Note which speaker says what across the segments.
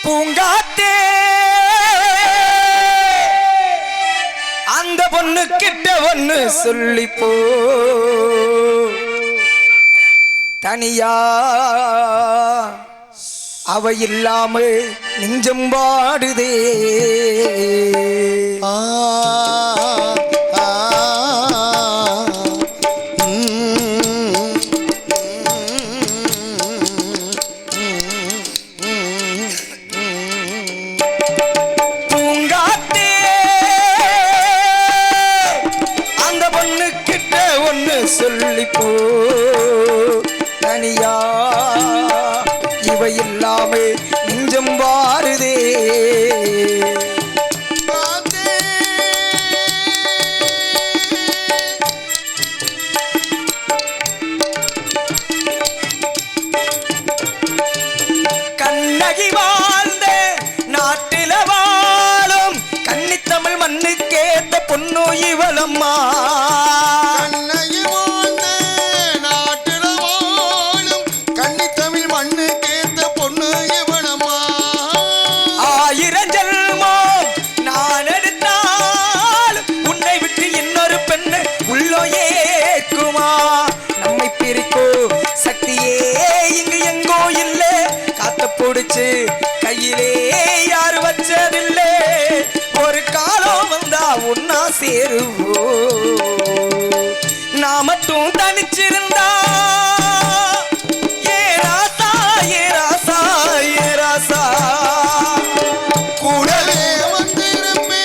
Speaker 1: பூங்காத்தே அந்த பொண்ணு கிட்ட ஒண்ணு சொல்லி போ தனியா அவ இல்லாம நெஞ்சம் வாடுதே பூங்காத்தே அந்த பொண்ணு கிட்ட ஒண்ணு சொல்லி போ தனியா இவ இல்லாம நெஞ்சம் வாருதே கண்ணகி வாழ்ந்த நாட்டில வாழும் கன்னித்தமிழ் மண்ணுக்கேத்த பொண்ணு இவளம்மா கையிலே யாரு வச்சதில்லை ஒரு காலம் வந்தா ஒன்னா சேருவோ நான் மட்டும் தனிச்சிருந்தா ஏ ராசா ஏ ராசா ஏ ராசா கூடவே வந்திருப்பே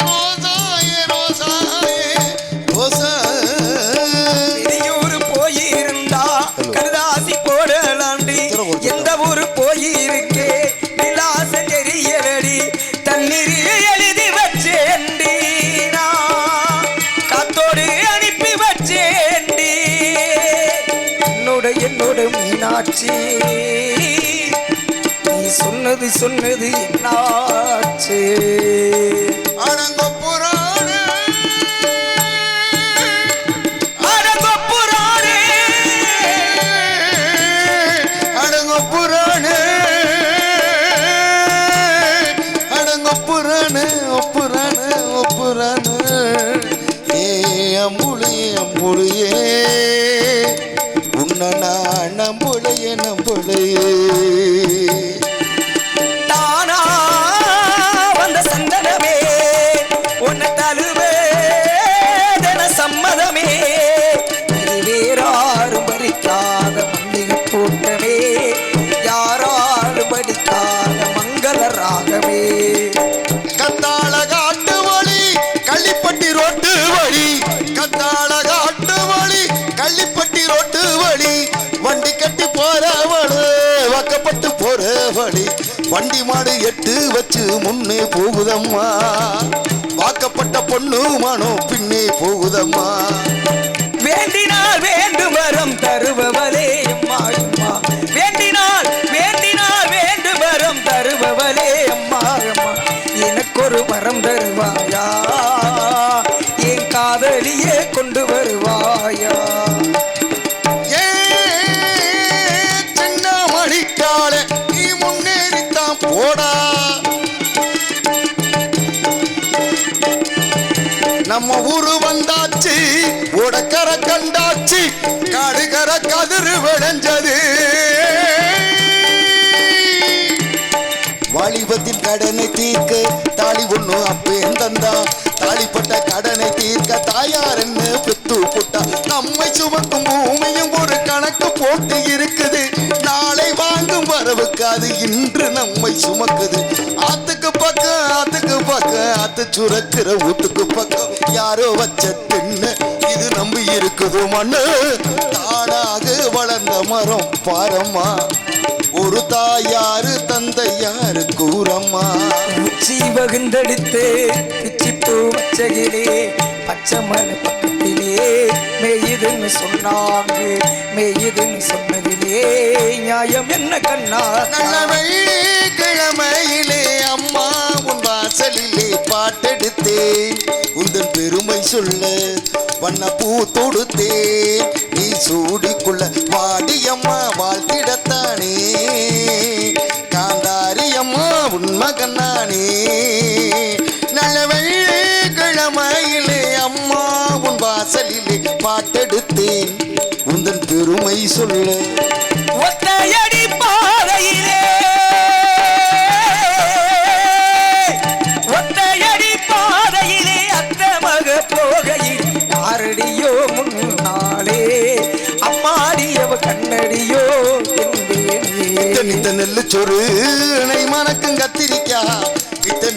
Speaker 1: ரோசா ஏ ரோசா ஏ ரோசா வெளியூர் போயிருந்தா கருதாசி போடலாண்டி எந்த ஊரு போயிருக்கே விலாச தெரியலடி தண்ணீர் எழுதி வச்சேண்டி காத்தோடு அனுப்பி வச்சேண்டி என்னோட மீனாட்சி நீ சொன்னது என்னாச்சு தானா வந்த சந்தனமே உன்னை தழுவே சம்மதமே வேறாரும் பறிக்காத மல்லிகை கூட்டமே யாராலும் படிக்காத மங்கள ராகமே
Speaker 2: கத்தாள காட்டு வழி கள்ளிப்பட்டி ரோட்டு வழி கத்தாள காட்டு வழி கள்ளிப்பட்டி ரோட்டு வழி வண்டி கட்டி போறவளு வக்கப்பட்டு போறவழி வண்டி மாடு எட்டு வச்சு முன்னே போகுதம்மா வாக்கப்பட்ட பொண்ணு மனம் பின்னே போகுதம்மா
Speaker 1: வேண்டினால் வேண்டும் வரம் தருபவளே அம்மா அம்மா வேண்டினால் வேண்டும் வரம் தருபவளே அம்மா அம்மா எனக்கு ஒரு வரம் தருவாயா என் காதலியே கொண்டு வருவாயா
Speaker 2: போடா நம்ம ஊரு வந்தாச்சு ஓடக்கர கண்டாச்சு காடுகர கதிரு விளைஞ்சது வாலிபத்தின் கடனை தீர்க்க தாலி ஒண்ணு அப்பேன் தந்தா தாலிப்பட்ட கடனை தீர்க்க தாயார் என்ன பெத்து போட்டா நம்மை சுமக்கும் பூமியும் ஒரு கணக்கு போட்டு இருக்குது நாளை வாங்கும் வரவுக்கு அது இன்று நம்மை சுமக்குது ஆத்துக்கு பக்கம் ஆத்து சுரக்கிற வீட்டுக்கு பக்கம் யாரோ வச்ச தின்னு இது நம்பி இருக்குது மண்ணு தானாக வளர்ந்த மரம் பாரம்மா ஒரு தாயாரு தந்தை யாரு கூறம்மா
Speaker 1: உச்சி வகுந்தெடுத்து பிச்சி பூ வச்சகிலே பச்சை மலை பக்கத்திலே மேயுதுன்னு சொன்னாங்க மேயுதுன்னு சொன்னதிலே நியாயம் என்ன கண்ணா
Speaker 2: நல்லவை கிழமையிலே அம்மா உன் வாசலிலே பாட்டெடுத்தேன் உந்தன் பெருமை சொல்ல வண்ண பூ தொடுத்தேன் நீ சூடிக்குள்ள வாடியம்மா வாழ்த்திடத்தானே கண்ணானே நல்ல வெள்ளிக்கிழமையிலே அம்மா உன் வாசலிலே பாட்டெடுத்தேன் உந்தன் பெருமை சொல்ல
Speaker 1: ஒத்தையடி பாதையிலே ஒத்தையடி பாதையிலே அத்த மக போகையில் யாரடியோ முன்னாலே அம்மாடியவ கண்ணடியோ
Speaker 2: நித்த நெல்லு சொரு நெய் மணக்கும் கத்திரிக்கா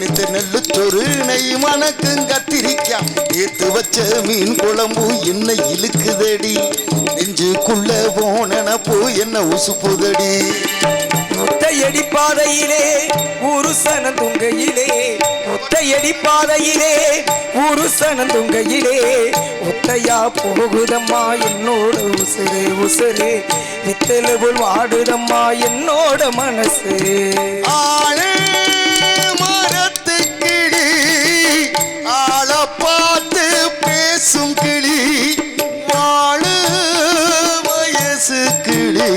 Speaker 2: நித்த நெல்லு சொரு நெய் மணக்கும் கத்திரிக்கா ஏத்து வச்ச மீன் குழம்பு என்ன இழுக்குதடி நெஞ்சுக்குள்ள போனப்போ என்ன உசுப்புதடி
Speaker 1: ஒத்தையடி பாதையிலே ஒரு சனந்துங்கையிலே ஒத்தையடி பாதையிலே ஒரு சனந்துங்கையிலே ஒத்தையா போகுதம்மா என்னோட உசுரே உசுரே வித்தல போல் வாடுதம்மா என்னோட மனசு
Speaker 2: ஆளே மரத்து கிளி ஆள பார்த்து பேசும் கிளி வாழு வயசு கிளி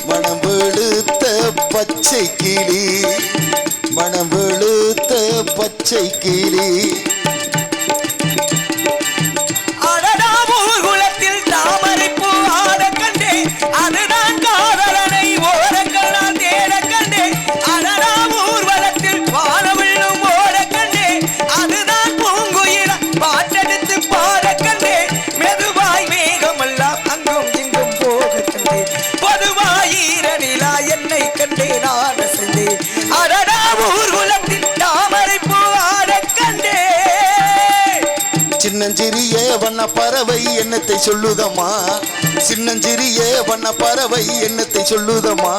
Speaker 2: மனம் வெளுத்த பச்சை கிளி மனம் வெளுத்த பச்சை கிளி சின்னஞ்சிறிய வண்ண பறவை என்னத்தை சொல்லுதம்மா சின்னஞ்சிறிய வண்ண பறவை என்னத்தை சொல்லுதம்மா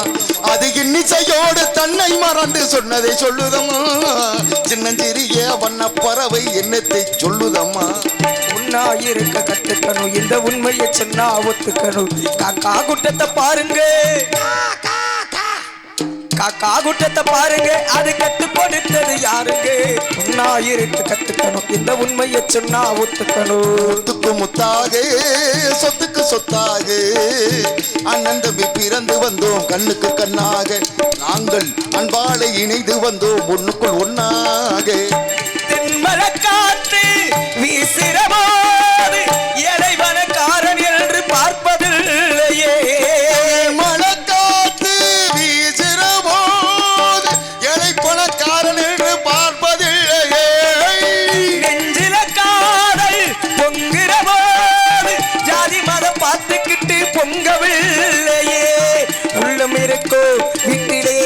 Speaker 2: அது இன்னிசையோடு தன்னை மறந்து சொன்னதை சொல்லுதம்மா சின்னஞ்சிறிய வண்ண பறவை என்னத்தை சொல்லுதம்மா
Speaker 1: உன்னா இருக்க கத்துக்கணும் இந்த உண்மையை சொன்னா ஒத்துக்கணும் காக்கா குட்டத்தை பாருங்க காக்கா குட்டத்தை பாருங்க அது கத்து கொடுத்தது யாருங்க உன்னா இருக்க கத்துக்கணும் இந்த உண்மையை சொன்னா ஒத்துக்கணும்
Speaker 2: முத்துக்கு முத்தாக சொத்துக்கு சொத்தாக அண்ணன் தம்பி பிறந்து வந்தோம் கண்ணுக்கு கண்ணாக நாங்கள் அன்பாலை இணைந்து வந்தோம் ஒண்ணுக்குள் ஒன்னாக
Speaker 1: தென்மலை காத்து வீசிரபோது இறைவனக்காரன் என்று பார்ப்பதில்லையே
Speaker 2: மழைக்காத்து வீசிரபோது இறைப்பணக்காரன் என்று பார்ப்பதில்லையே
Speaker 1: நெஞ்சில காதல் பொங்குற போது ஜாதி மதம் பார்த்துக்கிட்டு பொங்கவில்லையே உள்ளம் இருக்கோ வீட்டிலே